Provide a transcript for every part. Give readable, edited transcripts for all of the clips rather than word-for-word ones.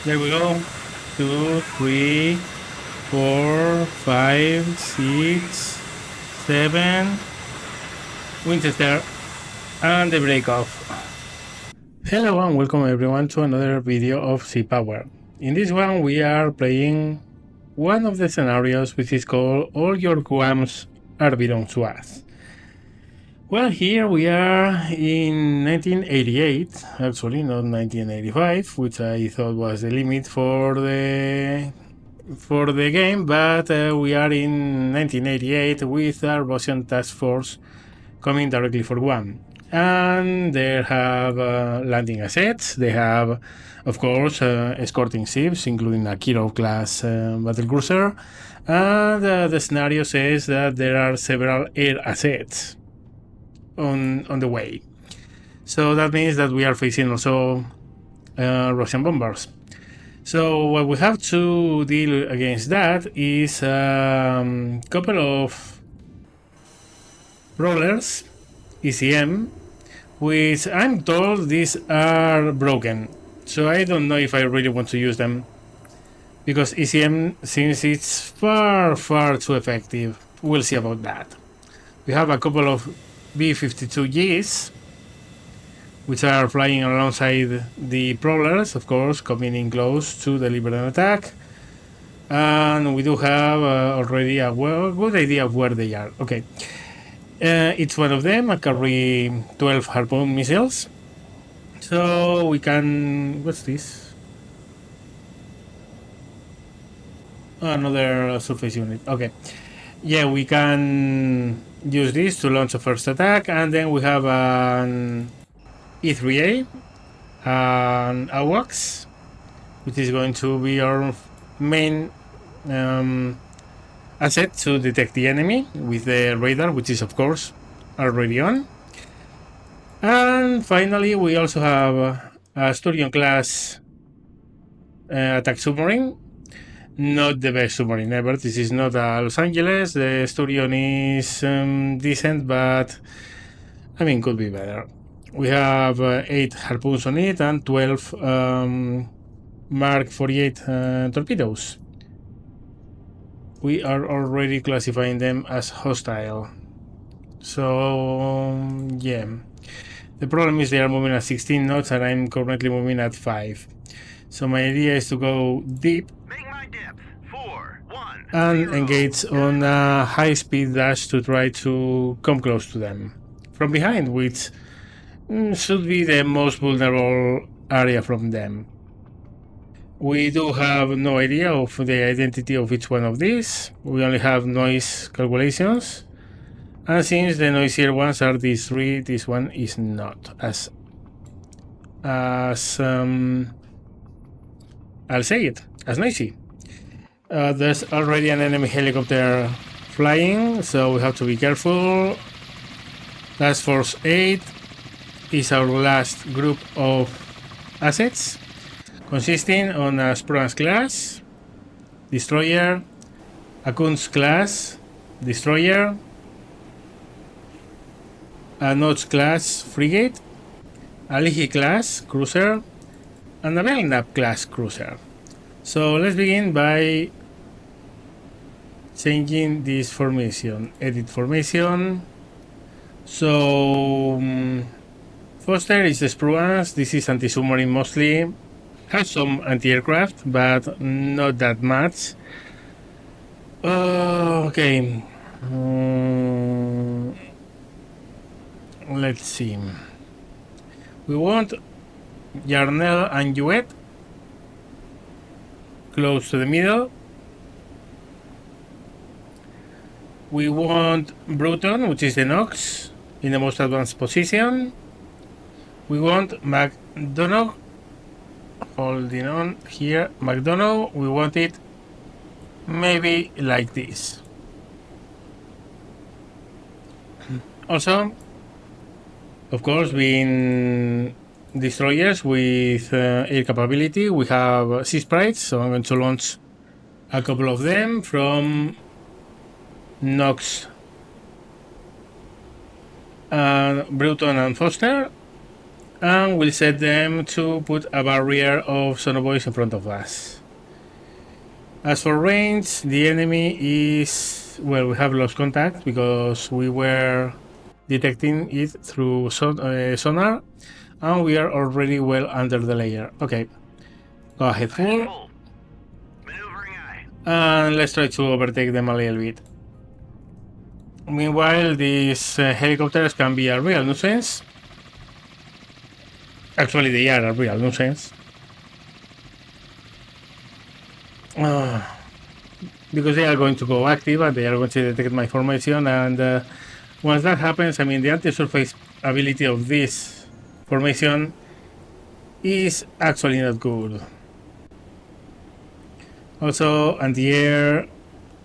There we go. 2, 3, 4, 5, 6, 7. Winchester and the break off. Hello and welcome everyone to another video of Sea Power. In this one we are playing one of the scenarios which is called All Your Guams Are Belong to Us. Well, here we are in 1988, actually not 1985, which I thought was the limit for the game, but we are in 1988 with a Russian task force coming directly for Guam. And they have landing assets, they have, of course, escorting ships, including a Kirov-class battlecruiser, and the scenario says that there are several air assets on the way. So that means that we are facing also Russian bombers. So what we have to deal against that is a couple of rollers, ECM, which I'm told these are broken. So I don't know if I really want to use them, because ECM seems it's far too effective. We'll see about that. We have a couple of B-52s, which are flying alongside the prowlers, of course, coming in close to deliver an attack. And we do have already a good idea of where they are. Okay. Each one of them carry 12 Harpoon missiles. So we can... What's this? Another surface unit. Okay. Yeah, we can use this to launch a first attack, and then we have an E3A, an AWACS, which is going to be our main asset to detect the enemy with the radar, which is of course already on. And finally we also have a Sturion-class attack submarine. Not the best submarine ever. This is not a Los Angeles. The Sturion is decent, but I mean, could be better. We have 8 harpoons on it and 12 Mark 48 torpedoes. We are already classifying them as hostile. So yeah, the problem is they are moving at 16 knots and I'm currently moving at 5. So my idea is to go deep and engage on a high-speed dash to try to come close to them from behind, which should be the most vulnerable area from them. We do have no idea of the identity of each one of these. We only have noise calculations. And since the noisier ones are these 3, this one is not as I'll say it, as noisy. There's already an enemy helicopter flying, so we have to be careful. Task Force 8 is our last group of assets, consisting on a Sprans-class destroyer, a Kunz-class destroyer, a Notch-class frigate, a Leahy-class cruiser, and a Belknap-class cruiser. So let's begin by changing this formation. Edit formation. So Foster is the Spruance. This is anti-submarine mostly. Has some anti-aircraft, but not that much. Okay. Let's see. We want Yarnell and Jouet close to the middle. We want Bruton, which is the Nox, in the most advanced position. We want McDonough, holding on here, McDonough, we want it maybe like this. Also, of course, being destroyers with air capability, we have Sea Sprites, so I'm going to launch a couple of them from Nox, Bruton and Foster. And we'll set them to put a barrier of sonobuoys in front of us. As for range, the enemy is... Well, we have lost contact because we were detecting it through sonar, and we are already well under the layer. Okay, go ahead, full. And let's try to overtake them a little bit. Meanwhile, these helicopters can be a real nuisance. Actually, they are a real nuisance. Because they are going to go active and they are going to detect my formation, and once that happens, I mean, the anti-surface ability of this formation is actually not good. Also, anti-air,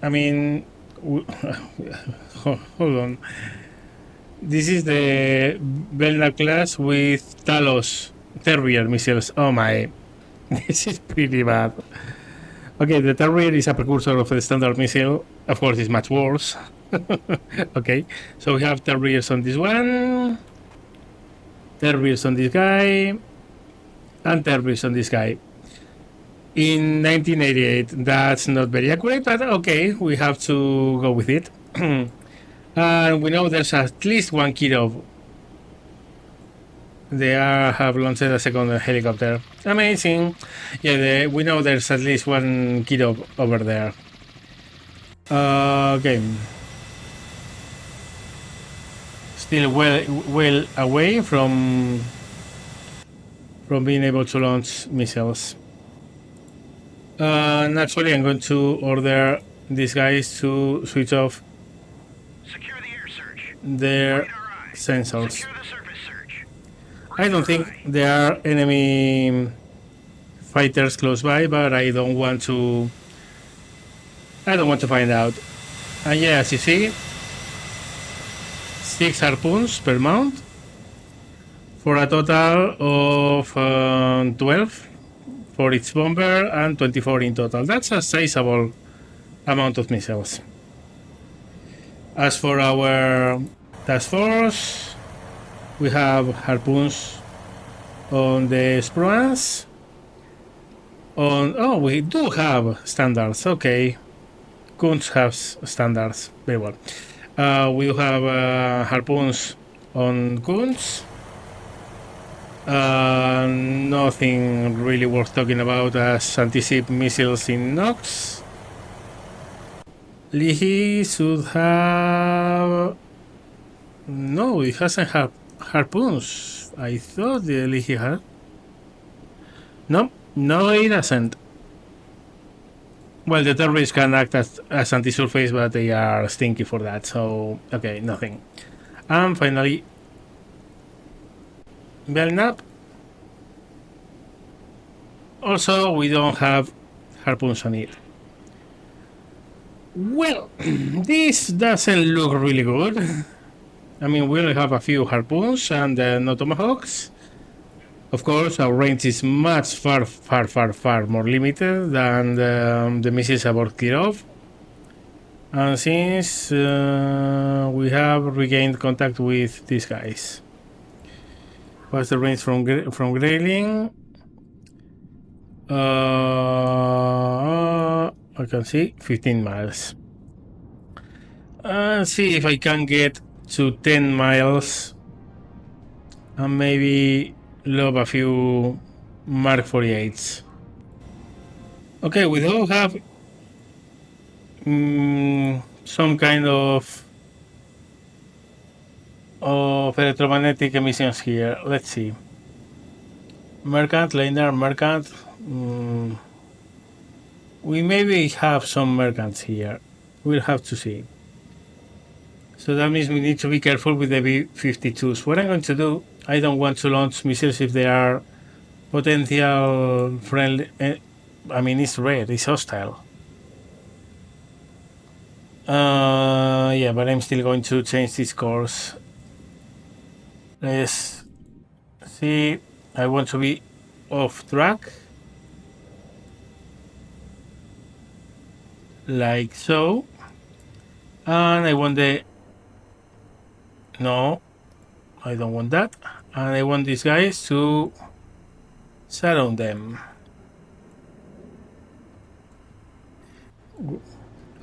I mean, hold on. This is the Naval-class with Talos Terrier missiles. Oh my, this is pretty bad. Okay, the Terrier is a precursor of the standard missile. Of course, it's much worse. Okay, so we have Terriers on this one, Terriers on this guy, and Terriers on this guy. In 1988, that's not very accurate, but okay, we have to go with it. And we know there's at least one Kirov. They have launched a second helicopter. Amazing. Yeah, we know there's at least one Kirov over there. Okay. Still well away from being able to launch missiles. Naturally, I'm going to order these guys to switch off their sensors. I don't think there are enemy fighters close by, but I don't want to find out. And yeah, as you see, 6 harpoons per mount for a total of 12 for each bomber and 24 in total. That's a sizable amount of missiles. As for our task force, we have harpoons on the spruance. We do have standards. Okay, Kunz has standards. Very well. We have harpoons on Kunz. Nothing really worth talking about as anti-ship missiles in Nox. Lihi should have... No, it hasn't had harpoons. I thought the Lihi had. No, it doesn't. Well, the terrorists can act as anti-surface, but they are stinky for that, so... Okay, nothing. And finally... Belknap. Also, we don't have harpoons on it. Well, this doesn't look really good. I mean, we only have a few harpoons and no tomahawks. Of course, our range is much far more limited than the missiles aboard Kirov. And since we have regained contact with these guys. What's the range from Grayling? I can see 15 miles. See if I can get to 10 miles and maybe lob a few Mark 48s. Okay, we do have some kind of electromagnetic emissions here. Let's see. Mercant, Liner, Mercant. We maybe have some Mercants here. We'll have to see. So that means we need to be careful with the B-52s. What I'm going to do, I don't want to launch missiles if they are potential friendly. I mean, it's red, it's hostile. Yeah, but I'm still going to change this course. Let's see. I want to be off track. Like so. And I want the... No, I don't want that. And I want these guys to surround them.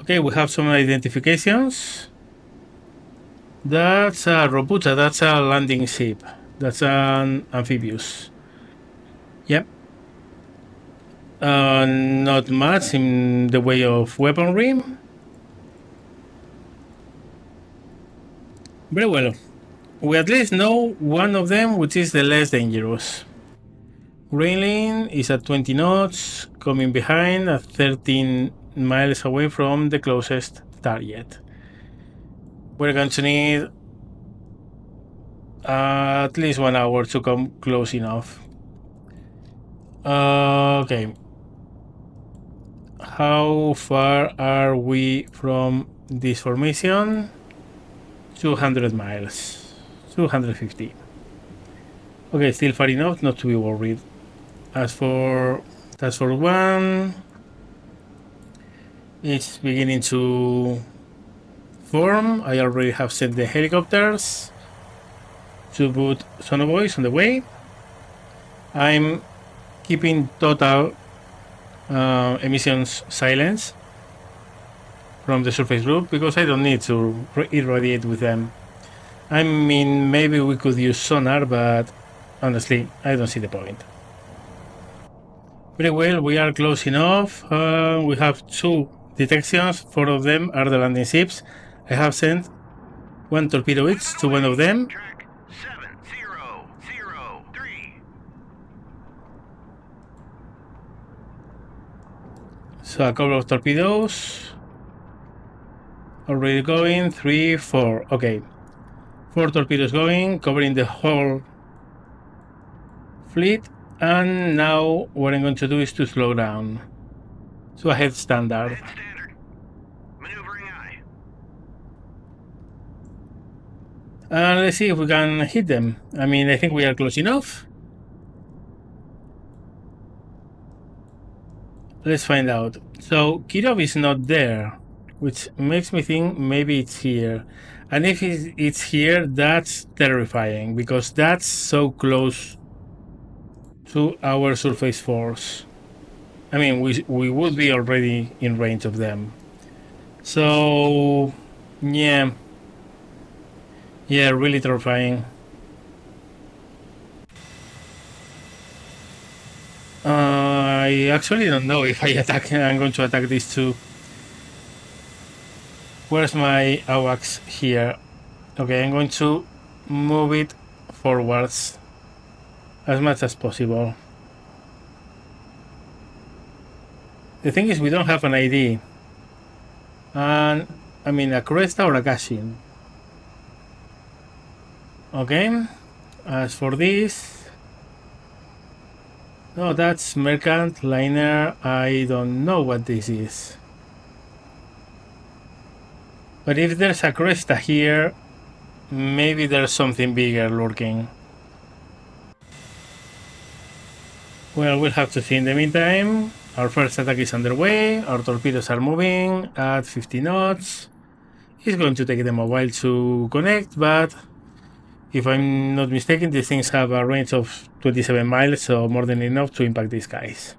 Okay, we have some identifications. That's a Robuta, that's a landing ship. That's an amphibious. Yep. Not much in the way of weaponry. Very well. We at least know one of them, which is the less dangerous. Greenland is at 20 knots, coming behind at 13 miles away from the closest target. We're going to need at least 1 hour to come close enough. Okay. How far are we from this formation? 200 miles. 250. Okay, still far enough not to be worried. As for Task Force 1, it's beginning to form. I already have sent the helicopters to put sonobuoys on the way. I'm keeping total emissions silence from the surface group because I don't need to irradiate with them. I mean, maybe we could use sonar, but honestly, I don't see the point. Very well, we are close enough. We have 2 detections. 4 of them are the landing ships. I have sent 1 torpedo each to one of them. Track 7003. So a couple of torpedoes. Already going. 3, 4. Okay. 4 torpedoes going, covering the whole fleet. And now what I'm going to do is to slow down. So ahead standard. Head standard. Maneuvering eye. And let's see if we can hit them. I mean, I think we are close enough. Let's find out. So Kirov is not there, which makes me think maybe it's here. And if it's here, that's terrifying because that's so close to our surface force. I mean, we would be already in range of them. So, yeah, really terrifying. I actually don't know if I'm going to attack these 2. Where's my AWACS here? Okay, I'm going to move it forwards as much as possible. The thing is, we don't have an ID. And, I mean, a Cresta or a Cashin. Okay, as for this... No, that's Mercant Liner. I don't know what this is. But if there's a Cresta here, maybe there's something bigger lurking. Well, we'll have to see in the meantime. Our first attack is underway. Our torpedoes are moving at 50 knots. It's going to take them a while to connect, but if I'm not mistaken, these things have a range of 27 miles, so more than enough to impact these guys.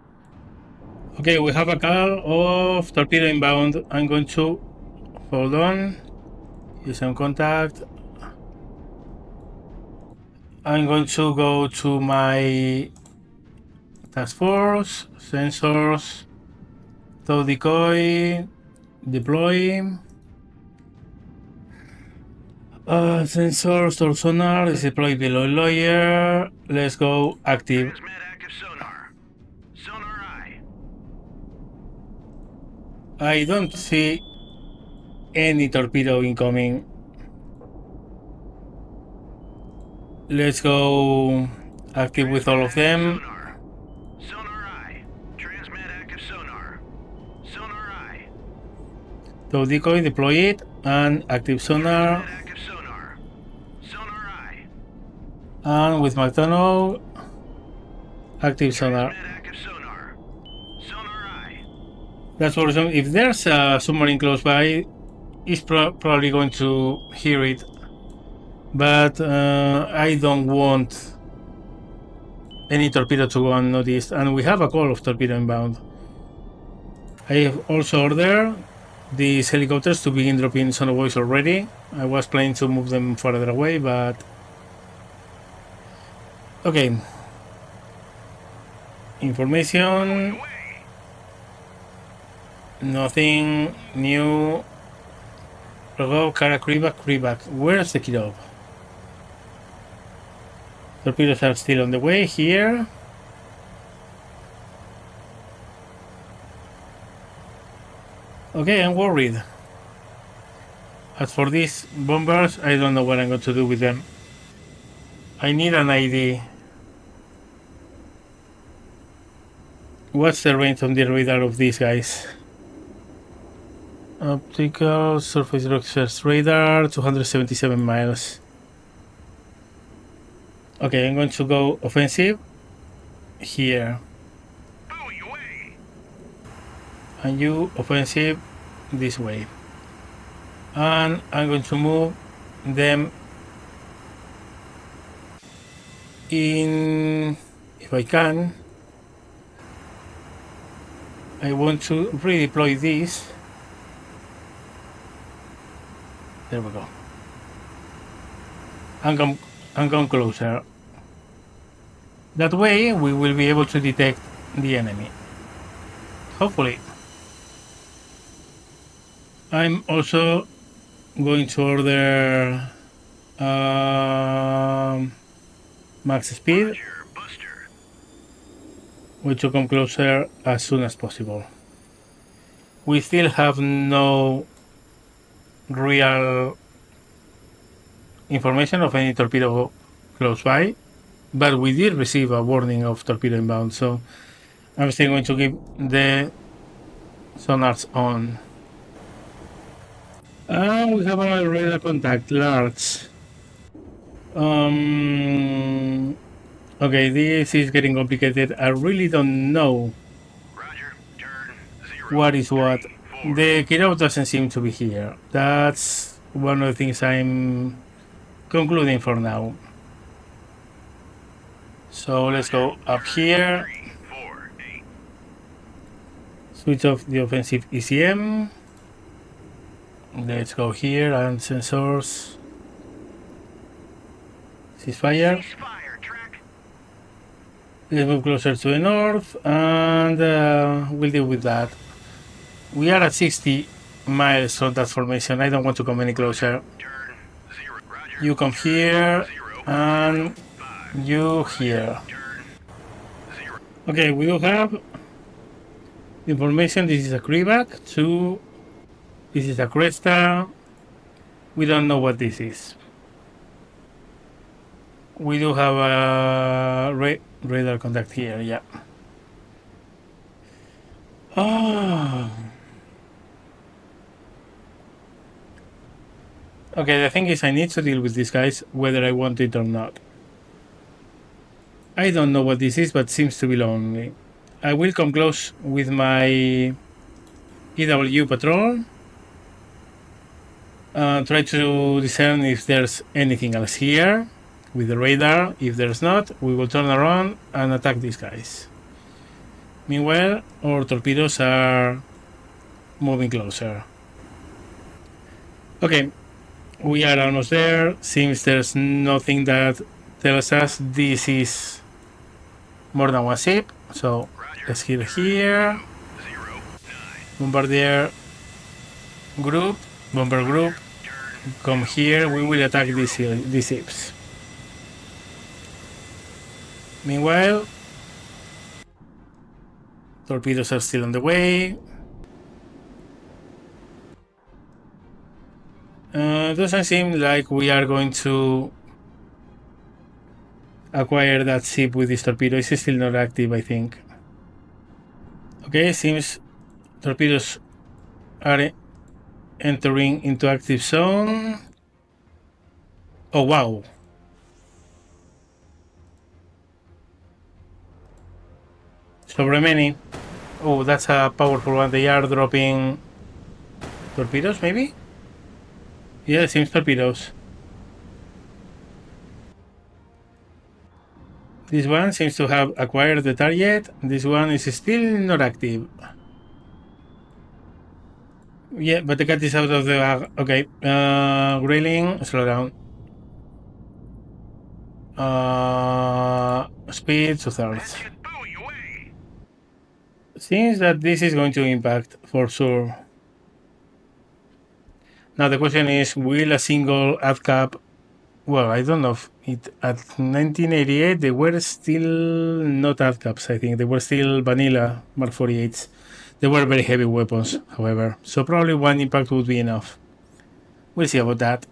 Okay, we have a call of torpedo inbound. I'm going to hold on. Use some contact. I'm going to go to my task force, sensors, tow decoy, deploy. Sensors or sonar is deployed below lawyer. Let's go active. Transmit active sonar. Sonar eye. I don't see any torpedo incoming. Let's go active with all of them. Sonar. Sonar eye. Transmit active sonar. Sonar eye. Tow decoy, deploy it, and active sonar. Transmit active sonar. Sonar eye. And with McDonald, active sonar. Transmit active sonar. Sonar eye. That's for reason. If there's a submarine close by, it's probably going to hear it but I don't want any torpedo to go unnoticed, and we have a call of torpedo inbound. I have also ordered these helicopters to begin dropping sonobuoys already. I was planning to move them further away, but okay. Information. Nothing new. Rogov, Kara, Krivak. Where's the Kirov? Torpedoes are still on the way here. Okay, I'm worried. As for these bombers, I don't know what I'm going to do with them. I need an ID. What's the range on the radar of these guys? Optical surface rockers radar, 277 miles. Okay, I'm going to go offensive here. And you offensive this way. And I'm going to move them in, if I can. I want to redeploy this. There we go. And come closer. That way we will be able to detect the enemy. Hopefully. I'm also going to order max speed. We to come closer as soon as possible. We still have no real information of any torpedo close by, but we did receive a warning of torpedo inbound, so I'm still going to keep the sonars on. We have a radar contact, large. Okay, this is getting complicated. I really don't know what is what. The Kirov doesn't seem to be here. That's one of the things I'm concluding for now. So let's go up here. Switch off the offensive ECM. Let's go here and sensors. Ceasefire. Let's move closer to the north and we'll deal with that. We are at 60 miles from that formation. I don't want to come any closer. You come here and you here. Okay, we do have information. This is a Krivak. 2. This is a Cresta. We don't know what this is. We do have a radar contact here, yeah. Oh. Okay, the thing is I need to deal with these guys whether I want it or not. I don't know what this is, but seems to be lonely. I will come close with my EW patrol. Try to discern if there's anything else here with the radar. If there's not, we will turn around and attack these guys. Meanwhile, our torpedoes are moving closer. Okay, we are almost there. Seems there's nothing that tells us this is more than one ship. So let's hit here. Bombardier group, bomber group, come here. We will attack these ships. Meanwhile, torpedoes are still on the way. Doesn't seem like we are going to acquire that ship with this torpedo. It's still not active, I think. Okay, seems torpedoes are entering into active zone. Oh wow. So many. Oh, that's a powerful one. They are dropping torpedoes, maybe? Yeah, it seems torpedoes. This one seems to have acquired the target. This one is still not active. Yeah, but the cat is out of the bag. Okay. Railing, slow down. Speed 2/3. Seems that this is going to impact for sure. Now the question is, will a single ad cap? Well, I don't know if it at 1988 they were still not ad caps. I think they were still vanilla Mark 48s. They were very heavy weapons, however, so probably one impact would be enough. We'll see about that.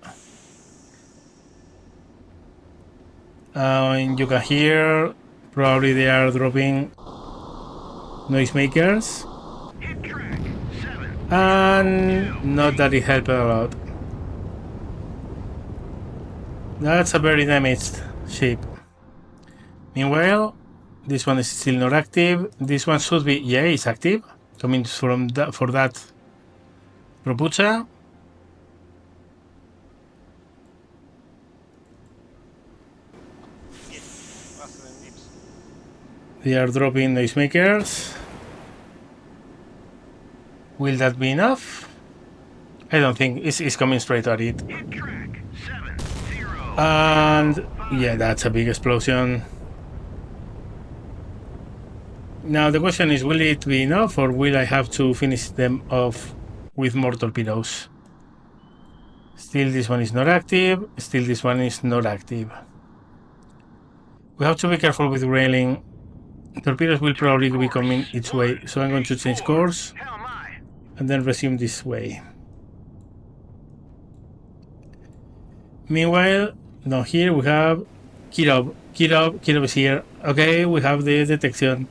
And you can hear probably they are dropping noisemakers, and not that it helped a lot. That's a very damaged ship. Meanwhile, this one is still not active. This one should be, yeah, it's active. Coming from that for that Propucha. They are dropping noisemakers. Will that be enough? I don't think it's coming straight at it. And yeah, that's a big explosion. Now the question is, will it be enough or will I have to finish them off with more torpedoes? Still this one is not active. Still this one is not active. We have to be careful with railing. Torpedoes will probably be coming its way, so I'm going to change course and then resume this way. Meanwhile, down here we have Kirov. Kirov is here. Okay, we have the detection.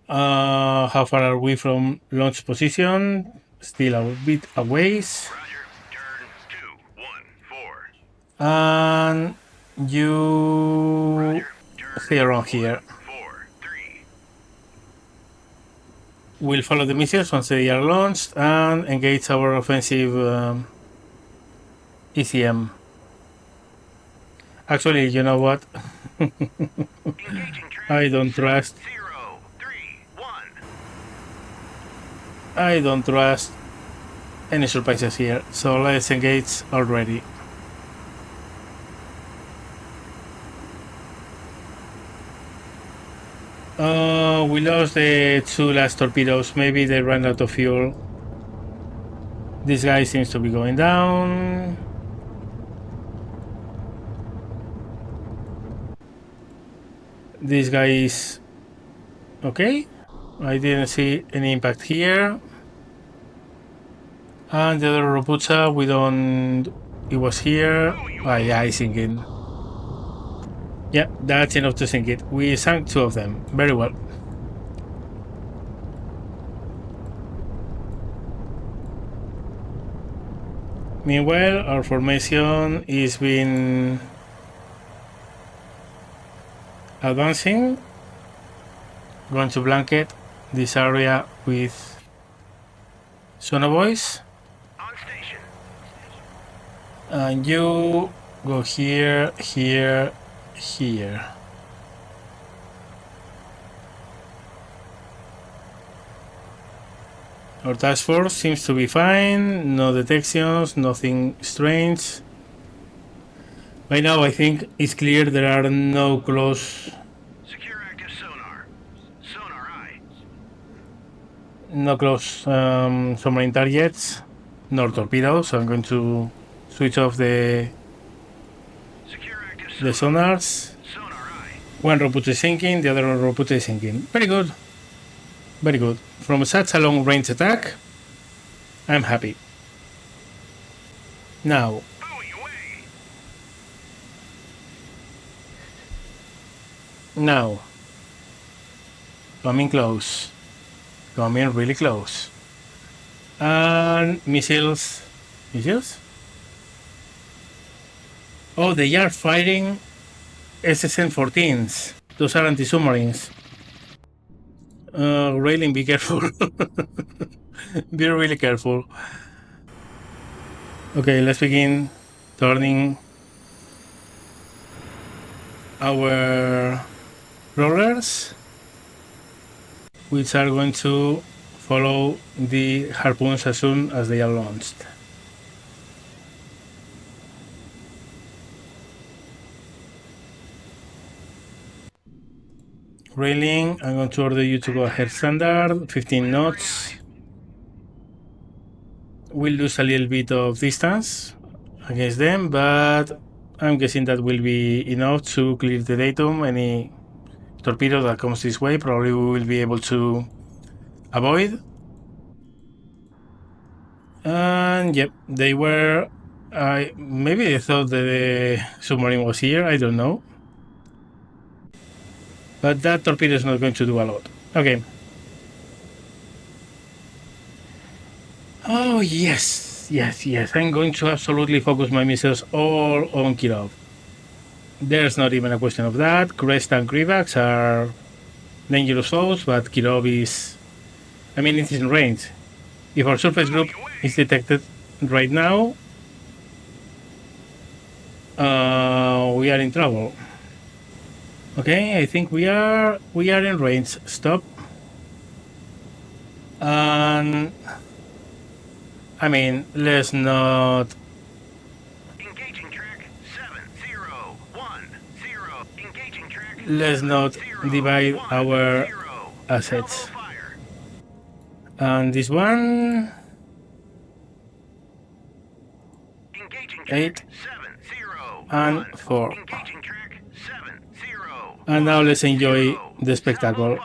How far are we from launch position? Still a bit a ways. And you stay around here. We'll follow the missiles once they are launched and engage our offensive ECM. Actually, you know what? I don't trust any surprises here, so let's engage already. We lost the 2 last torpedoes. Maybe they ran out of fuel. This guy seems to be going down. This guy is okay. I didn't see any impact here. And the other Ropucha, we don't. It was here. Oh, yeah, it's sinking. Yeah, that's enough to sink it. We sank 2 of them. Very well. Meanwhile, our formation is been advancing. Going to blanket this area with sonobuoys. And you go here, here, here. Our task force seems to be fine. No detections, nothing strange. By now, I think it's clear there are no close. Secure active sonar. Sonar eye. No close submarine targets, nor torpedoes. So I'm going to switch off the sonars. One Ropucha is sinking, the other Ropucha is sinking. Very good. Very good. From such a long range attack, I'm happy. Now, coming close. Coming really close. And missiles. Missiles? Oh, they are firing SSN-14s. Those are anti-submarines. Railing, be careful. Be really careful. Okay, let's begin turning. our rollers, which are going to follow the harpoons as soon as they are launched. Railing, I'm going to order you to go ahead standard, 15 knots. We'll lose a little bit of distance against them, but I'm guessing that will be enough to clear the datum. Any torpedo that comes this way, probably we will be able to avoid. And yep, they were... maybe they thought the submarine was here, I don't know. But that torpedo is not going to do a lot. Okay. Oh, yes. I'm going to absolutely focus my missiles all on Kirov. There's not even a question of that. Crest and Krivax are dangerous foes, but Kirov is... I mean, it is in range. If our surface group is detected right now, we are in trouble. Okay, I think we are in range. Stop. And I mean, let's not... Engaging track 7010. Engaging track. Let's not divide our assets. And this one... 8 and 4. And now let's enjoy the spectacle.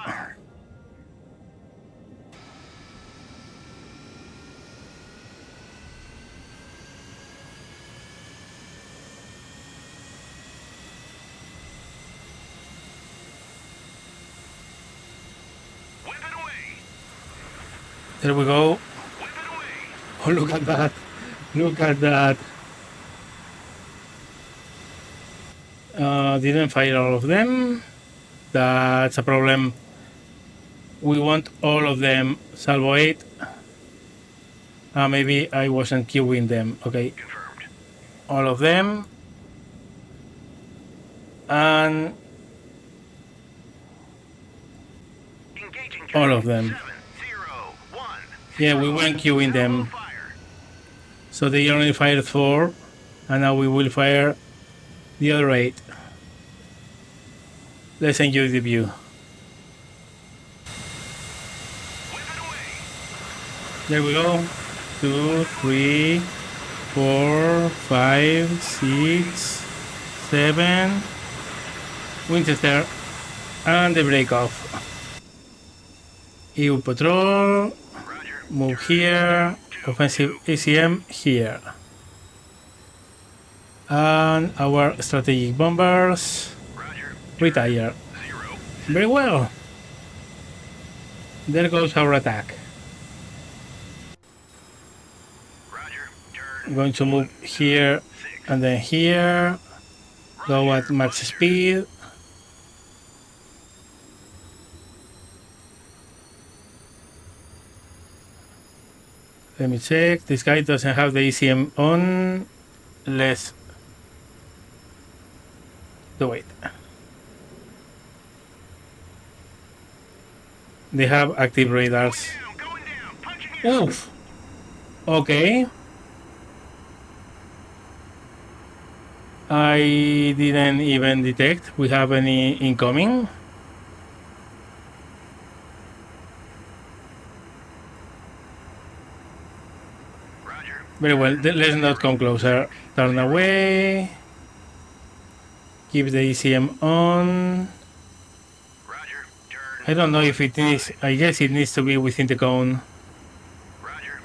There we go. Oh, look at that. Look at that. Didn't fire all of them. That's a problem. We want all of them. Salvo 8. Maybe I wasn't queuing them. Okay. Confirmed. All of them. And all of them. Yeah, we weren't queuing them. So they only fired 4. And now we will fire the other 8. Let's enjoy the view. There we go. 2, 3, 4, 5, 6, 7. Winchester. And the break off. EU patrol. Move here. Offensive ACM here. And our strategic bombers retire. Very well. There goes our attack. I'm going to move here and then here. Go at max speed. Let me check. This guy doesn't have the ECM on. Let's do it. They have active radars. Oof. Okay. I didn't even detect we have any incoming. Very well, let's not come closer. Turn away. Keep the ECM on. I don't know if it needs, I guess it needs to be within the cone.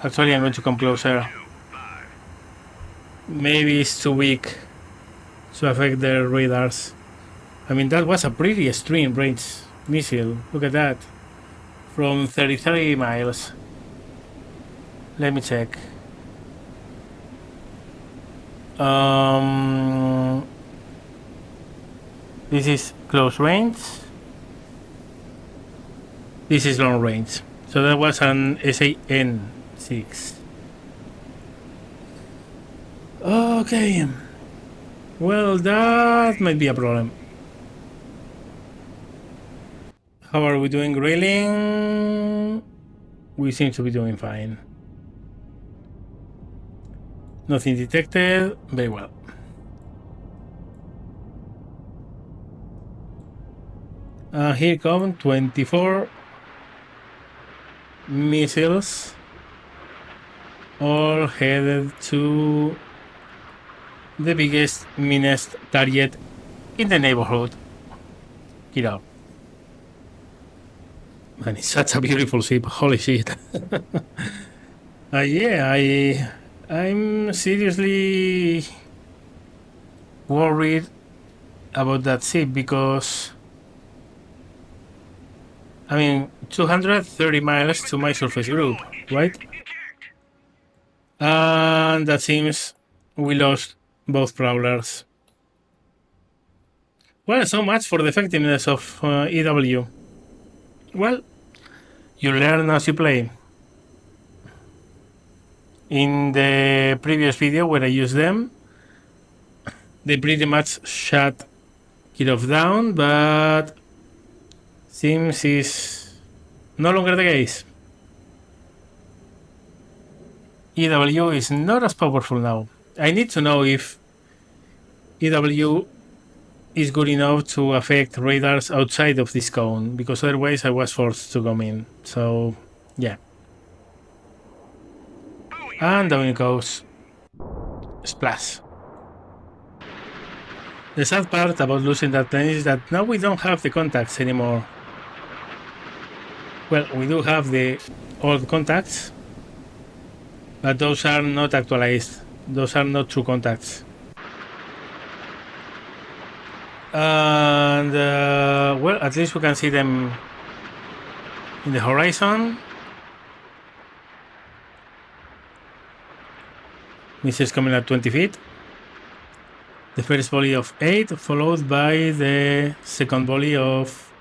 Actually, I'm going to come closer. Maybe it's too weak to affect their radars. I mean, that was a pretty extreme range missile. Look at that. From 33 miles. Let me check. This is close range. This is long range. So that was an SAN-6. Okay. Well, that might be a problem. How are we doing grilling? We seem to be doing fine. Nothing detected. Very well. Here come 24 missiles, all headed to the biggest, meanest target in the neighborhood. Kirov. Man, it's such a beautiful ship. Holy shit. Yeah, I'm seriously worried about that ship because, I mean, 230 miles to my surface group, right? And that seems we lost both prowlers. Well, so much for the effectiveness of EW. Well, you learn as you play. In the previous video where I used them, they pretty much shut Kirov down, but seems is no longer the case. EW is not as powerful now. I need to know if EW is good enough to affect radars outside of this cone, because otherwise I was forced to come in. So, yeah. And down it goes. Splash. The sad part about losing that plane is that now we don't have the contacts anymore. Well, we do have the old contacts, but those are not actualized. Those are not true contacts. And, well, at least we can see them in the horizon. Missiles coming at 20 feet. The first volley of 8, followed by the second volley of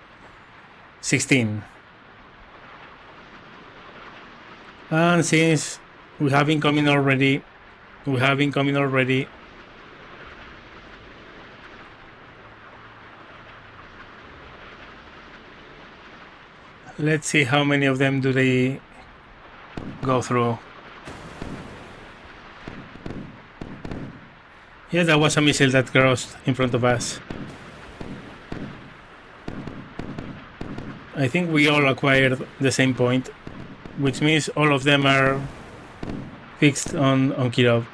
16. And since we have incoming already, let's see how many of them do they go through. Yeah, that was a missile that crossed in front of us. I think we all acquired the same point, which means all of them are fixed on Kirov.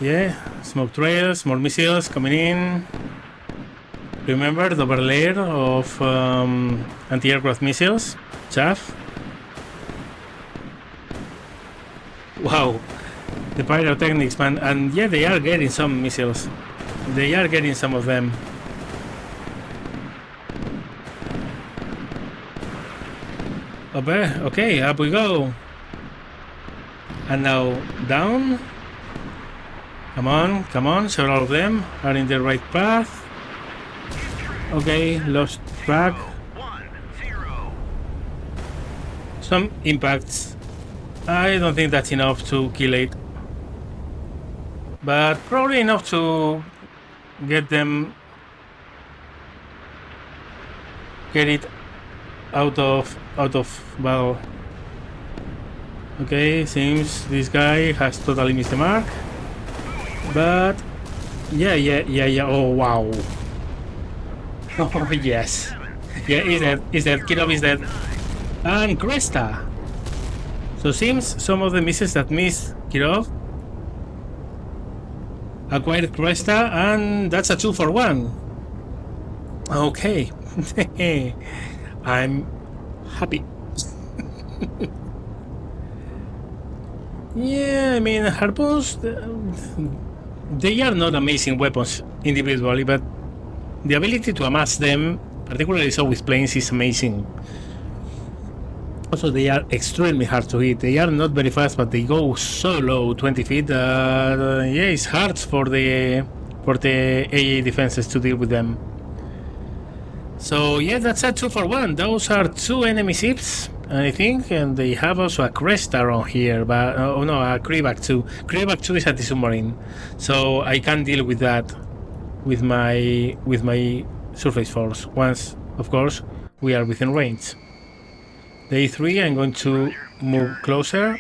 Yeah, smoke trails, more missiles coming in. Remember, double layer of anti-aircraft missiles. Chaff. Wow. The pyrotechnics, man, and yeah, they are getting some missiles. They are getting some of them. Okay, up we go. And now down. Come on, several of them are in the right path. Okay, lost track. Some impacts. I don't think that's enough to kill it, but probably enough to get it out of battle. Okay, seems this guy has totally missed the mark, but yeah. Oh wow. Oh yes. Yeah, is dead. Kirov is dead. And Cresta. So seems some of the misses that missed Kirov acquired Cresta, and that's a 2-for-1. Okay. I'm happy. Yeah, I mean, harpoons, they are not amazing weapons individually, but the ability to amass them, particularly so with planes, is amazing. Also, they are extremely hard to hit. They are not very fast, but they go so low, 20 feet. Yeah, it's hard for the AA defenses to deal with them. So yeah, that's a 2-for-1. Those are 2 enemy ships, I think, and they have also a Cresta on here, but oh no, a Krivak 2. Krivak 2 is a submarine, so I can deal with that with my surface force once, of course, we are within range. The A3, I'm going to move closer.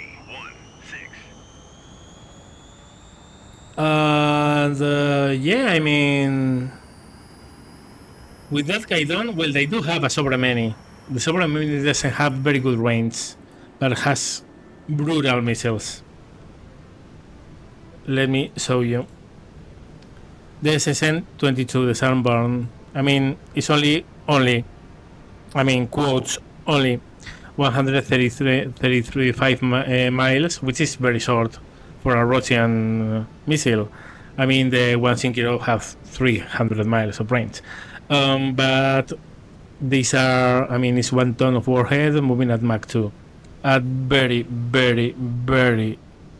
And yeah, I mean, with that guy done, well, they do have a Sobrameni. The Sobrameni doesn't have very good range, but has brutal missiles. Let me show you. The SSN-22, the Sunburn, I mean, it's only, I mean, quotes, only 135 miles, which is very short for a Russian missile. I mean, the ones in Kirov have 300 miles of range. But these are, I mean, it's 1 ton of warhead moving at Mach 2 at very, very, very,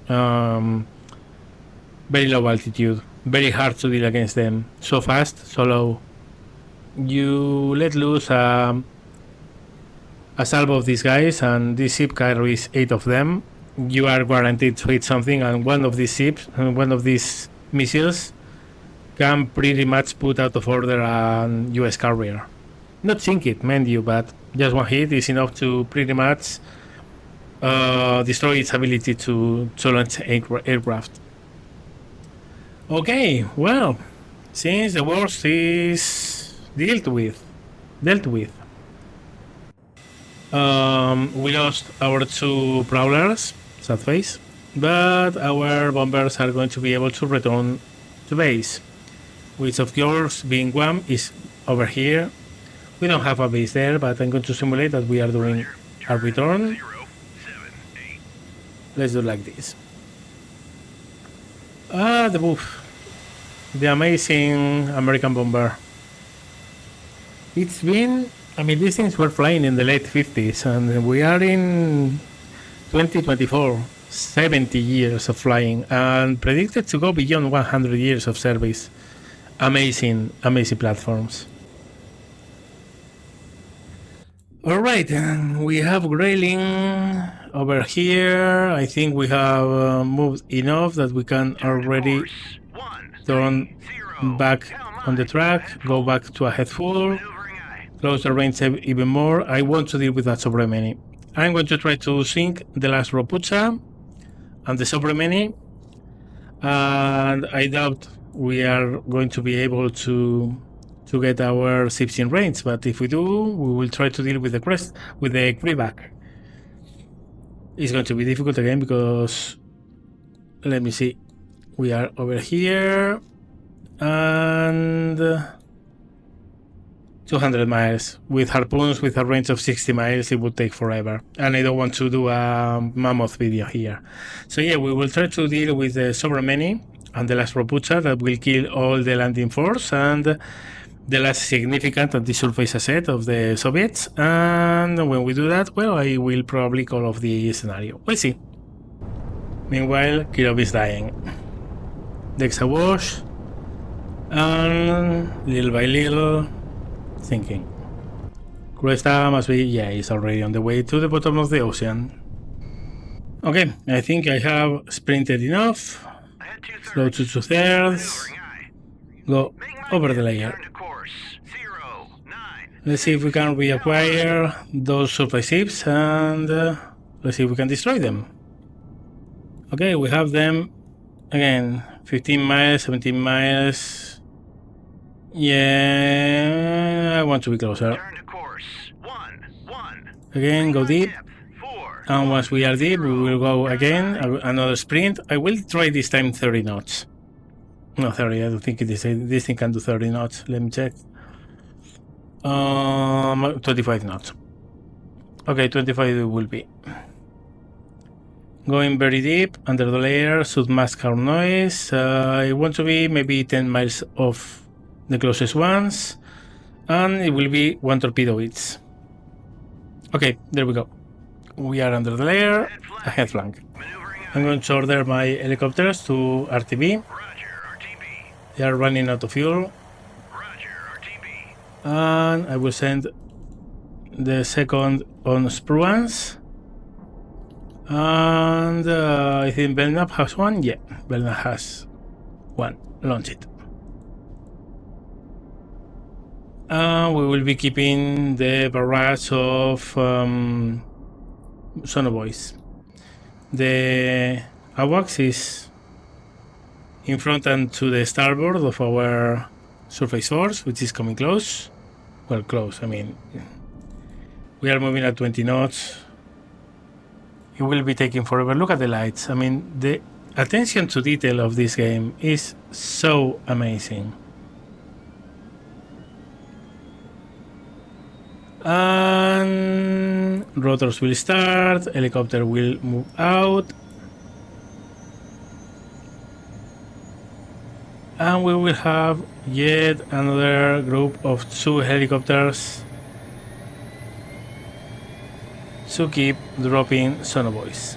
very low altitude. Very hard to deal against them. So fast, so low. You let loose a salvo of these guys, and this ship carries 8 of them. You are guaranteed to hit something, and one of these ships, one of these missiles, can pretty much put out of order a US carrier. Not sink it, mind you, but just one hit is enough to pretty much destroy its ability to launch aircraft. Okay, well, since the worst is dealt with, we lost our 2 prowlers, sad face, but our bombers are going to be able to return to base, which of course, being Guam, is over here. We don't have a base there, but I'm going to simulate that we are doing a return. Let's do like this. The Wolf. The amazing American bomber. It's been, I mean, these things were flying in the late 50s, and we are in 2024, 70 years of flying, and predicted to go beyond 100 years of service. Amazing, amazing platforms. Alright, we have Grayling over here. I think we have moved enough that we can already turn back on the track, go back to a head full, close the range even more. I want to deal with that Sobrameni. I'm going to try to sink the last Ropucha and the Sobrameni, and I doubt we are going to be able to get our ships in range, but if we do, we will try to deal with the crest, with the Krivac. It's going to be difficult again because, let me see, we are over here, and 200 miles. With harpoons with a range of 60 miles, it would take forever. And I don't want to do a mammoth video here. So yeah, we will try to deal with the Sobrameni and the last Ropucha that will kill all the landing force and the last significant anti-surface asset of the Soviets. And when we do that, well, I will probably call off the scenario. We'll see. Meanwhile, Kirov is dying. Decks awash, and little by little, sinking. Cresta must be, yeah, it's already on the way to the bottom of the ocean. Okay, I think I have sprinted enough. Slow to 2/3. Go over the layer. Let's see if we can reacquire those surface ships, and let's see if we can destroy them. Okay, we have them again. 15 miles, 17 miles. Yeah, I want to be closer. Again, go deep. And once we are deep, we will go again, another sprint. I will try this time 30 knots. No, 30, I don't think this thing can do 30 knots. Let me check. 25 knots. Okay, 25 it will be. Going very deep under the layer should mask our noise. I want to be maybe 10 miles off the closest ones, and it will be 1 torpedo each. Okay, there we go. We are under the layer, a head flank. I'm going to order my helicopters to RTB. They are running out of fuel. And I will send the second on Spruance. And I think Belknap has one. Yeah, Belknap has one. Launch it. We will be keeping the barrage of sonoboys. The AWACS is in front and to the starboard of our surface force, which is coming close. Well, close, I mean, we are moving at 20 knots. It will be taking forever. Look at the lights. I mean, the attention to detail of this game is so amazing. And rotors will start, helicopter will move out, and we will have yet another group of 2 helicopters to keep dropping sonoboys.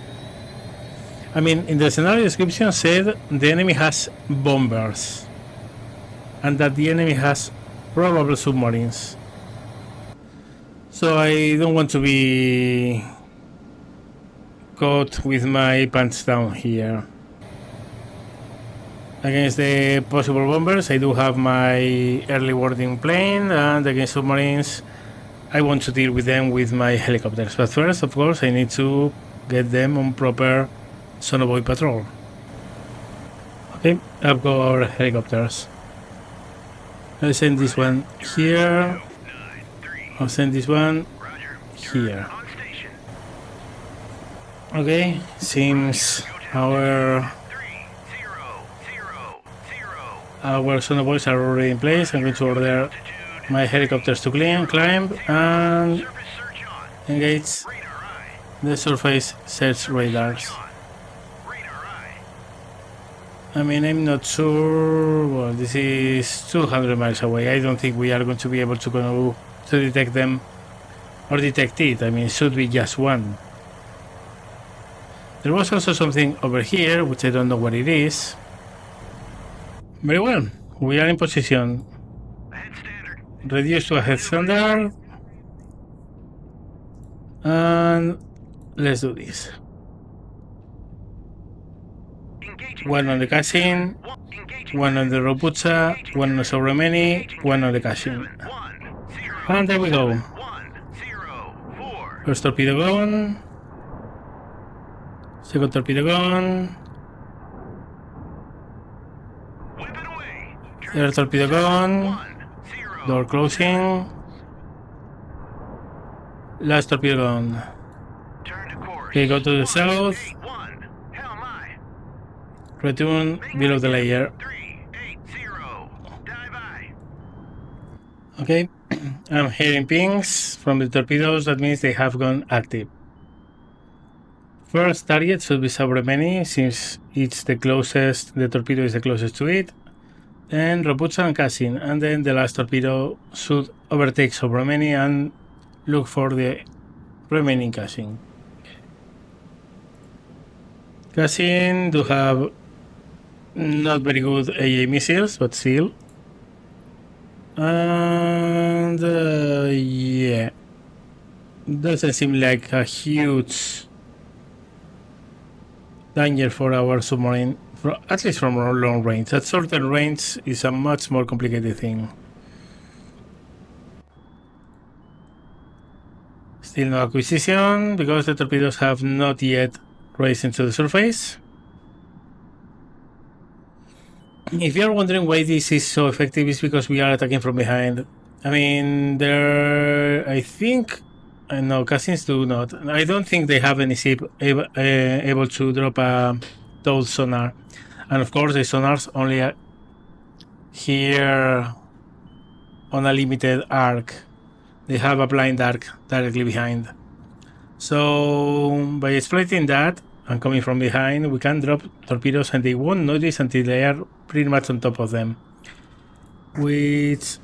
I mean, in the scenario description said the enemy has bombers and that the enemy has probable submarines. So I don't want to be caught with my pants down here. Against the possible bombers, I do have my early warning plane, and against submarines, I want to deal with them with my helicopters. But first, of course, I need to get them on proper sonoboy patrol. Okay, I've got our helicopters. I'll send this one here. I'll send this one here. Okay, seems our sonoboys are already in place. I'm going to order my helicopters to climb and engage the surface search radars. I mean, I'm not sure. Well, this is 200 miles away. I don't think we are going to be able to go to detect them or detect it. I mean, it should be just one. There was also something over here, which I don't know what it is. Very well, we are in position. Reduce to a head standard. And let's do this. One on the casing, one on the Ropucha, one on the Sobremeni, one on the casing. And there we go. First torpedo gone. Second torpedo gone. Third torpedo gone. Door closing. Last torpedo gone. Okay, go to the south. Return below the layer. Okay, I'm hearing pings from the torpedoes. That means they have gone active. First target should be Sobremeni, since it's the closest, the torpedo is the closest to it. Then Ropucha and casing, and then the last torpedo should overtake Sobremeni and look for the remaining casing. Casing do have not very good AA missiles, but still. And yeah, doesn't seem like a huge danger for our submarine, at least from long range. At shorter range is a much more complicated thing. Still no acquisition, because the torpedoes have not yet raised into the surface. If you are wondering why this is so effective, it's because we are attacking from behind. I mean, I think... no, castings do not. I don't think they have any ship able to drop a towed sonar. And of course, the sonars only are here on a limited arc. They have a blind arc directly behind. So, by exploiting that and coming from behind, we can drop torpedoes and they won't notice until they are pretty much on top of them. Which,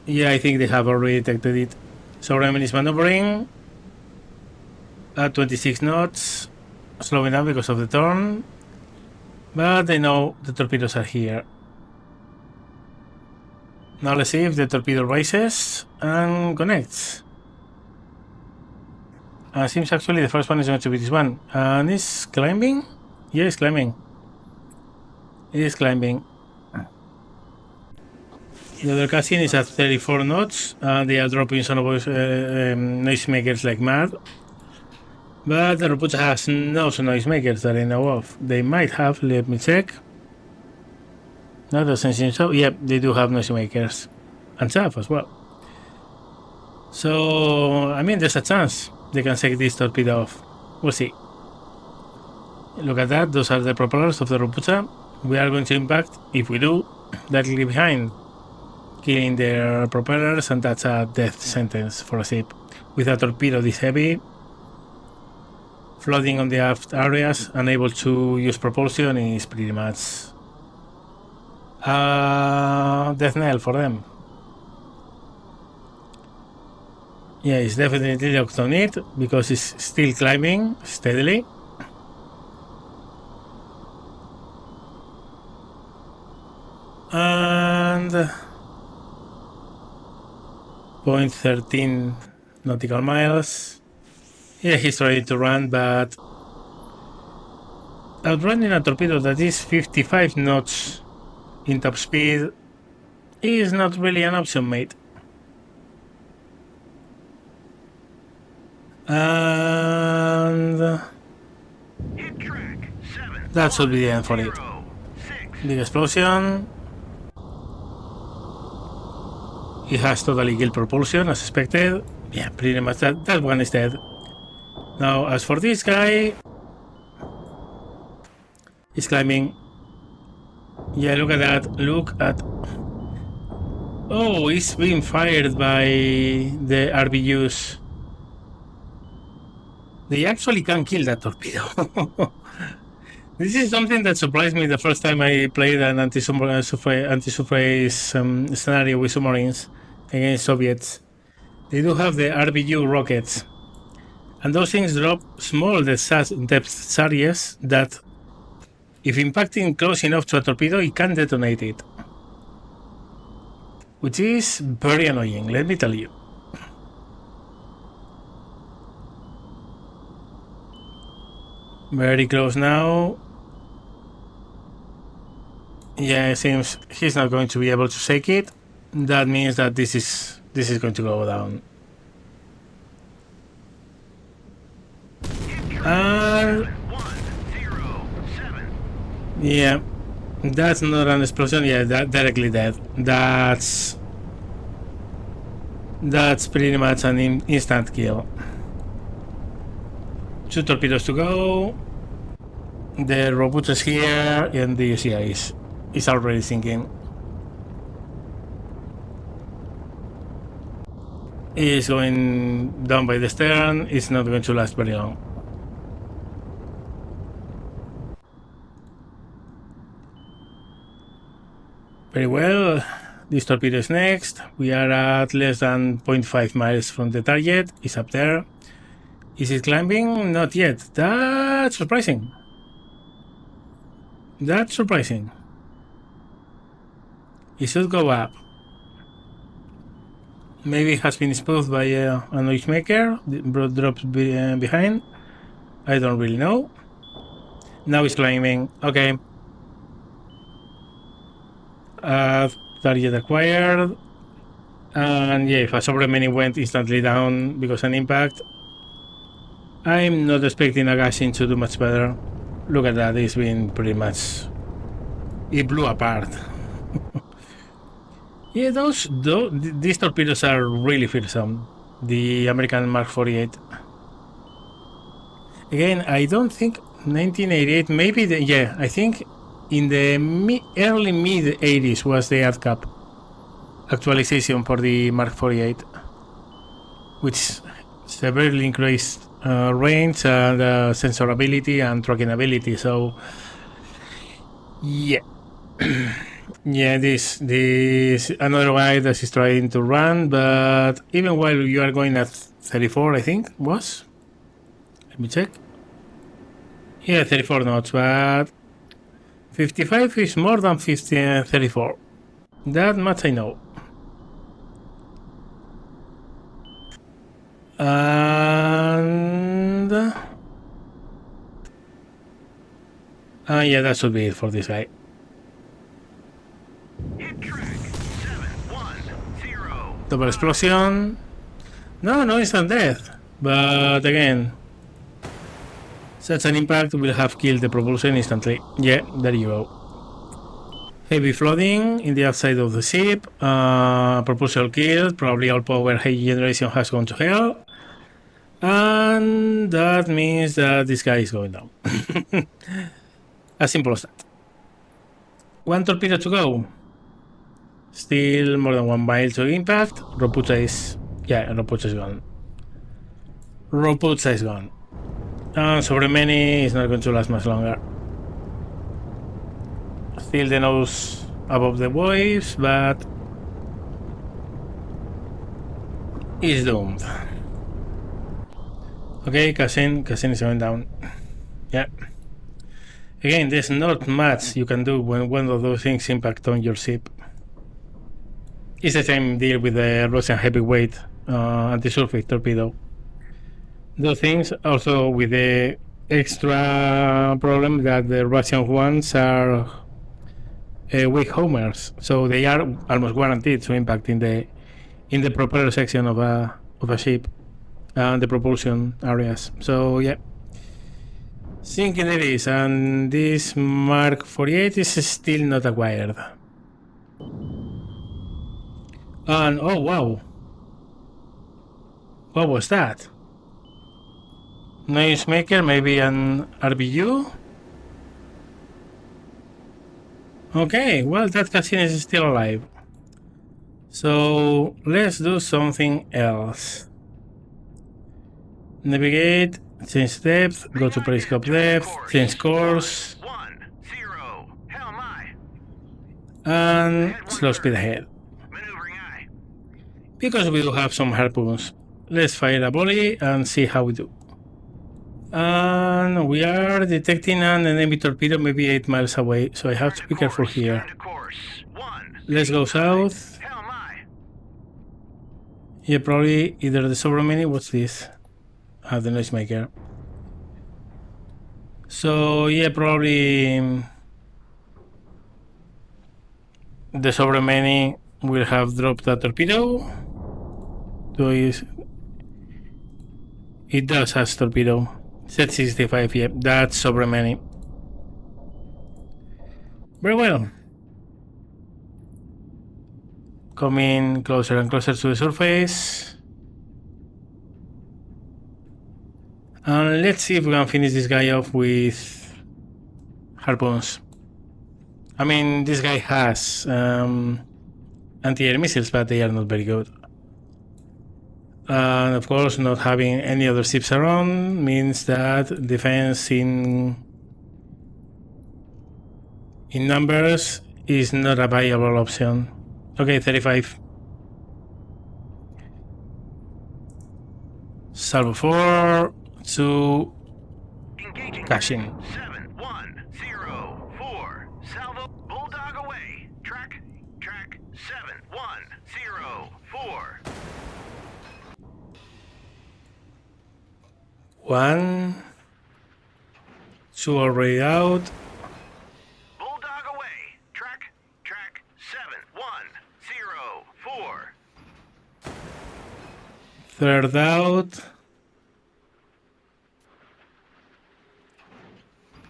yeah, I think they have already detected it. So Ramen is maneuvering at 26 knots, slowing down because of the turn, but they know the torpedoes are here. Now let's see if the torpedo rises and connects. Seems actually the first one is going to be this one. And it's climbing? Yeah, it's climbing. It is climbing. The other casting is at 34 knots, and they are dropping some noisemakers like mad. But the Rapucha has no noisemakers that I know of. They might have, let me check. No, doesn't seem so. Yep, they do have noisemakers. And chaff as well. So, I mean, there's a chance they can take this torpedo off. We'll see. Look at that, those are the propellers of the Rapucha. We are going to impact, if we do, directly behind, killing their propellers, and that's a death sentence for a ship. With a torpedo this heavy, flooding on the aft areas, unable to use propulsion, is pretty much death knell for them. Yeah, it's definitely locked on it, because it's still climbing steadily. And 0.13 nautical miles. Yeah, he's trying to run, but outrunning a torpedo that is 55 knots in top speed is not really an option, mate. And that should be the end for it. Big explosion. It has totally killed propulsion, as expected. Yeah, pretty much that one is dead. Now, as for this guy, he's climbing. Yeah, look at that. Look at... Oh, he's being fired by the RBUs. They actually can kill that torpedo. This is something that surprised me the first time I played an anti-surface scenario with submarines against Soviets. They do have the RBU rockets, and those things drop small depth charges that, if impacting close enough to a torpedo, it can detonate it. Which is very annoying, let me tell you. Very close now. Yeah, it seems he's not going to be able to shake it. That means that this is going to go down. Yeah, that's not an explosion. Yeah, that directly dead. That's pretty much an instant kill. 2 torpedoes to go. The robot is here, and the UCI is already sinking. It's going down by the stern. It's not going to last very long. Very well. This torpedo is next. We are at less than 0.5 miles from the target. It's up there. Is it climbing? Not yet. That's surprising. That's surprising. It should go up. Maybe it has been spoofed by a noisemaker. Drops behind. I don't really know. Now it's climbing. Okay. Target acquired. And yeah, if a submarine went instantly down because of an impact, I'm not expecting a gashing to do much better. Look at that, it's been pretty much... It blew apart. Yeah, these torpedoes are really fearsome. The American Mark 48. Again, I don't think 1988, maybe yeah, I think in the early mid-80s was the ADCAP actualization for the Mark 48, which severely increased range and sensorability and tracking ability. So yeah. Yeah, this another guy that is trying to run, but even while you are going at 34, I think was. Let me check. Yeah, 34 knots, but 55 is more than 34. That much I know. And yeah, that should be it for this guy. Hit track Double explosion. No instant death. But again, such an impact will have killed the propulsion instantly. Yeah, there you go. Heavy flooding in the outside of the ship. Propulsion killed. Probably all power heat generation has gone to hell. And that means that this guy is going down. As simple as that. One torpedo to go. Still more than 1 mile to impact. Ropucha is... yeah, Ropucha is gone. Ropucha is gone. Sobremany is not going to last much longer. Still the nose above the waves, but... is doomed. Okay, Casin is going down. Yeah. Again, there's not much you can do when one of those things impact on your ship. It's the same deal with the Russian heavyweight anti-surface torpedo. Those things also with the extra problem that the Russian ones are weak homers, so they are almost guaranteed to impact in the propeller section of a ship and the propulsion areas. So yeah. Sinking it is, and this Mark 48 is still not acquired. And oh wow, what was that? Noisemaker, maybe an RBU? Okay, well that casino is still alive. So let's do something else. Navigate, change depth, go to periscope depth, change course, and slow speed ahead. Because we do have some harpoons, let's fire a volley and see how we do. And we are detecting an enemy torpedo maybe 8 miles away, so I have to be careful here. Let's go south. Yeah, probably either the Sobremany. What's this? The noisemaker. So yeah, probably the Sobremany will have dropped a torpedo. So it does have torpedo. Set 65, yeah, that's Sobremany. Very well. Coming closer and closer to the surface. And let's see if we can finish this guy off with harpoons. I mean, this guy has anti-air missiles, but they are not very good. And of course, not having any other ships around means that defense in numbers is not a viable option. Okay, 35. Salvo 4 to cashing. 7104. Salvo Bulldog away. Track 7104. 1, 2 already out. Bulldog away. Track 7104. Third out.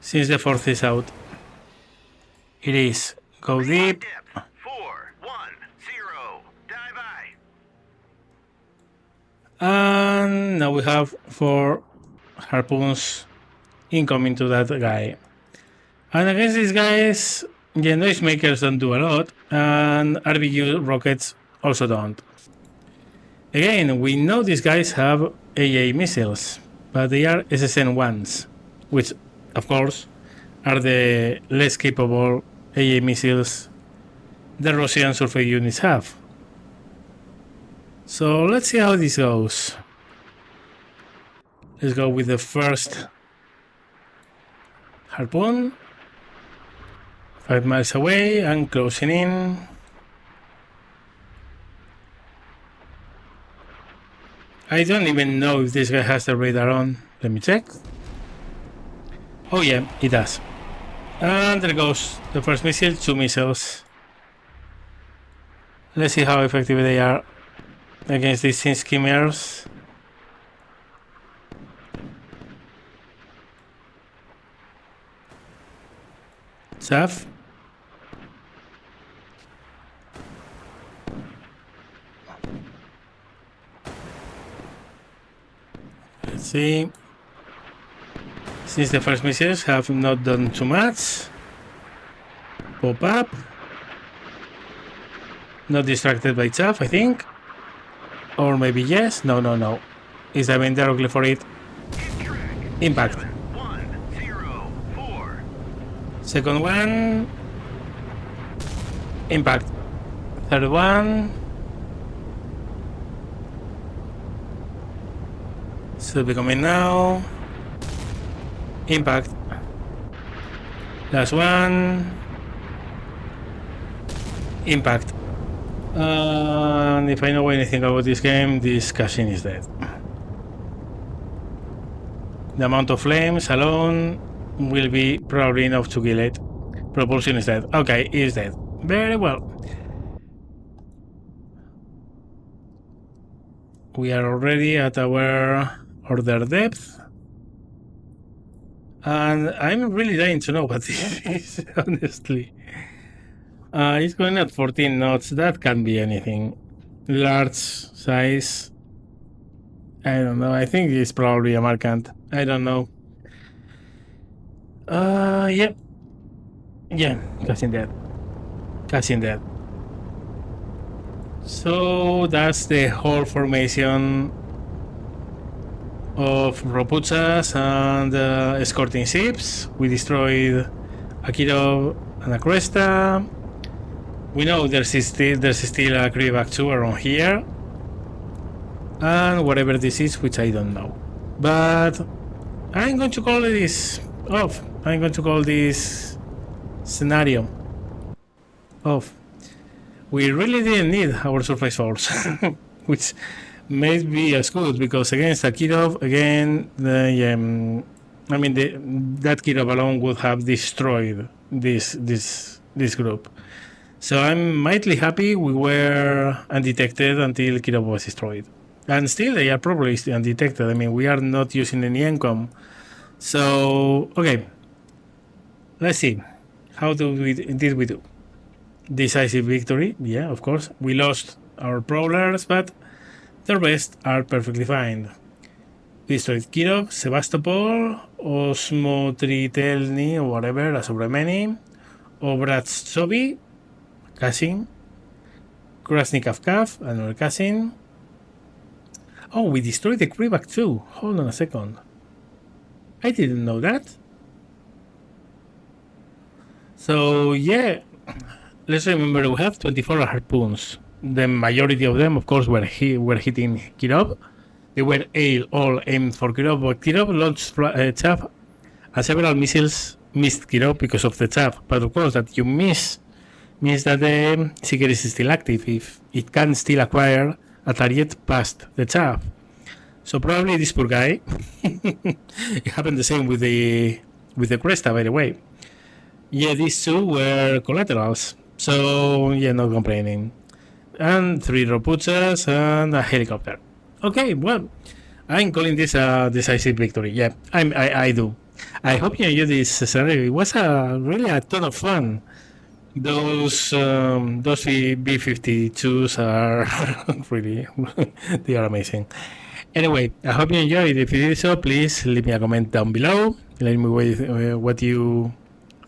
Since the fourth is out, it is go deep. 410. Dive eye. And now we have 4 harpoons incoming to that guy. And against these guys, the noisemakers don't do a lot, and RBU rockets also don't. Again, we know these guys have AA missiles, but they are SSN ones, which of course are the less capable AA missiles the Russian surface units have. So let's see how this goes. Let's go with the first harpoon. 5 miles away and closing in. I don't even know if this guy has the radar on. Let me check. Oh yeah, it does. And there goes the first missile, 2 missiles. Let's see how effective they are. against these schemers. Tough. Let's see. Since the first missiles have not done too much. Pop up. Not distracted by chaff, I think. Or maybe yes. No, no, no. Is diving directly for it. Impact. 104. Second one. Impact. Third one. Should be coming now. Impact. Last one. Impact. And if I know anything about this game, this casing is dead. The amount of flames alone will be probably enough to kill it. Propulsion is dead. Okay, it is dead. Very well. We are already at our order depth. And I'm really dying to know what this is, honestly. It's going at 14 knots. That can be anything. Large size. I don't know. I think it's probably a mercant. I don't know. Yep. Yeah, casing dead. Casing dead. So that's the whole formation of Ropuchas and escorting ships. We destroyed a Kirov and a Cresta. We know there's still a Kirov-2 around here. And whatever this is, which I don't know. But I'm going to call this off. I'm going to call this scenario off. We really didn't need our surface force, which may be as good, because against a Kirov, again, that Kirov alone would have destroyed this group. So I'm mightily happy we were undetected until Kirov was destroyed. And still they are probably undetected. I mean, we are not using any encom. So, okay. Let's see. How did we do? Decisive victory. Yeah, of course. We lost our prowlers, but the rest are perfectly fine. We destroyed Kirov, Sevastopol, Osmotritelny, or whatever, Asobremeni, Obratsovi, Kasin, Krasnikavkav, another Kasin. Oh, we destroyed the Krivak too. Hold on a second. I didn't know that. So, yeah. Let's remember we have 24 harpoons. The majority of them, of course, were hitting Kirov. They were all aimed for Kirov, but Kirov launched chaff, and several missiles missed Kirov because of the chaff. But of course, that you miss means that the Seeker is still active. If it can still acquire a target past the chaff. So probably this poor guy. It happened the same with the Cresta, by the way. Yeah, these two were collaterals. So yeah, no complaining. And 3 Ropuchas and a helicopter. Okay, well, I'm calling this a decisive victory. Yeah, I do. I hope you enjoyed this scenario. It was really a ton of fun. Those B-52s are really, they are amazing. Anyway, I hope you enjoyed. If you did so, please leave me a comment down below. Let me know what you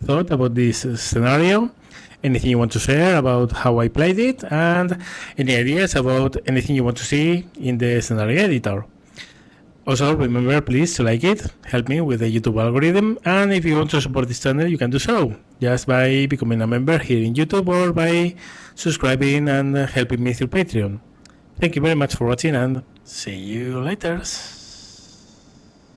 thought about this scenario. Anything you want to share about how I played it, and any ideas about anything you want to see in the scenario editor. Also, remember please to like it, help me with the YouTube algorithm, and if you want to support this channel, you can do so just by becoming a member here in YouTube or by subscribing and helping me through Patreon. Thank you very much for watching, and see you later.